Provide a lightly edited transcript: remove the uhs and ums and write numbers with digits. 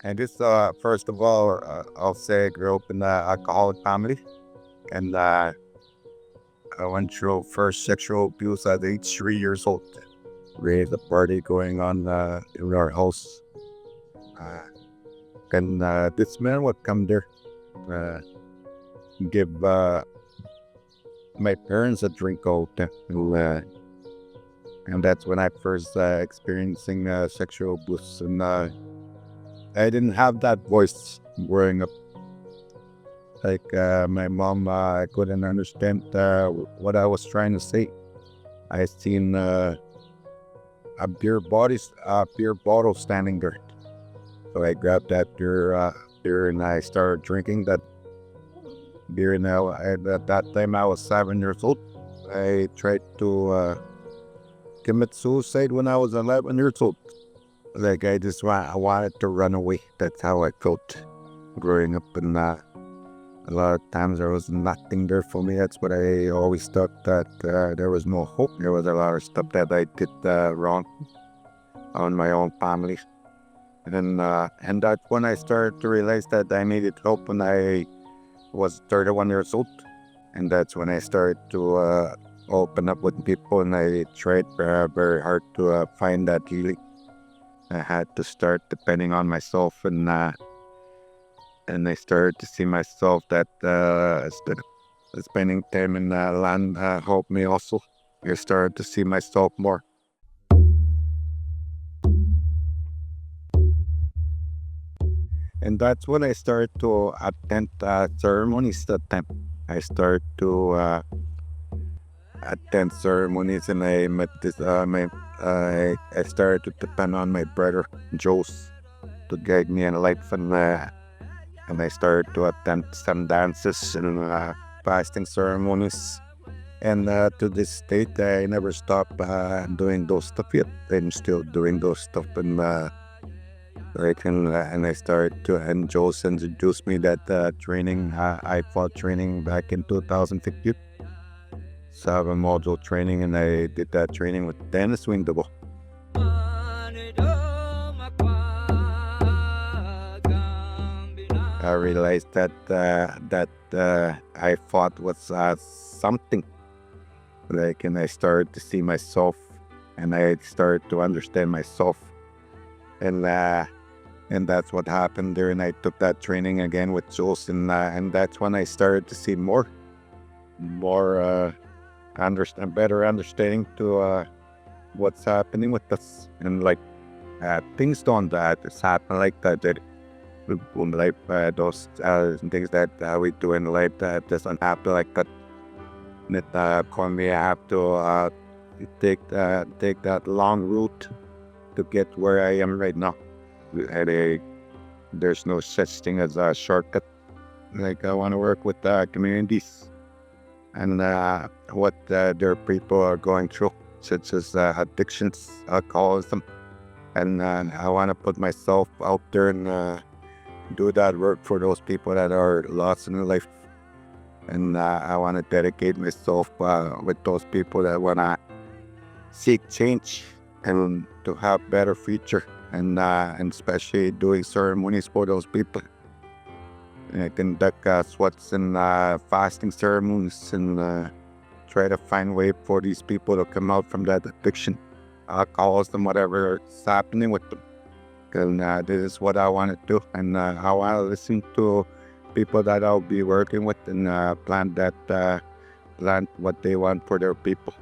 And this, first of all, I'll say I grew up in an alcoholic family, and I went through first sexual abuse at age 3 years old. We had a party going on in our house, uh, and this man would come there, uh, give my parents a drink out, and that's when I first experiencing sexual abuse, and I didn't have that voice growing up. Like my mom couldn't understand what I was trying to say. I seen a beer bottle standing there, so I grabbed that beer and I started drinking that beer. Now, at that time, I was 7 years old. I tried to commit suicide when I was 11 years old. Like I wanted to run away. That's how I felt growing up, and a lot of times there was nothing there for me. That's what I always thought, that there was no hope. There was a lot of stuff that I did wrong on my own family. And that's when I started to realize that I needed help when I was 31 years old. And that's when I started to open up with people, and I tried very hard to find that healing. I had to start depending on myself, and I started to see myself that spending time in land helped me also. I started to see myself more. And that's when I started to attend ceremonies that time. I started to attend ceremonies, and I met this, I started to depend on my brother, Jose, to guide me in life, and I started to attend some dances and fasting ceremonies. And to this date, I never stopped doing those stuff yet. I'm still doing those stuff, and and I started to, and Joe's introduced me that training. I fought training back in 2015. 7 module training, and I did that training with Dennis Windable. I realized that I thought was something. Like, and I started to see myself, and I started to understand myself, and that's what happened there. And I took that training again with Jules, and that's when I started to see more better understanding to what's happening with us, and like things don't just happen like that. That life, those things that we do in life, that doesn't happen like that. That for me, I have to take that long route to get where I am right now. And there's no such thing as a shortcut. Like, I want to work with communities and what their people are going through, such as addictions, alcoholism, and I want to put myself out there and do that work for those people that are lost in life. And I want to dedicate myself with those people that want to seek change and to have better future, and especially doing ceremonies for those people. And I conduct sweats and fasting ceremonies, and try to find way for these people to come out from that addiction, alcoholism, whatever is happening with them. And this is what I want to do, and I want to listen to people that I'll be working with, and plan what they want for their people.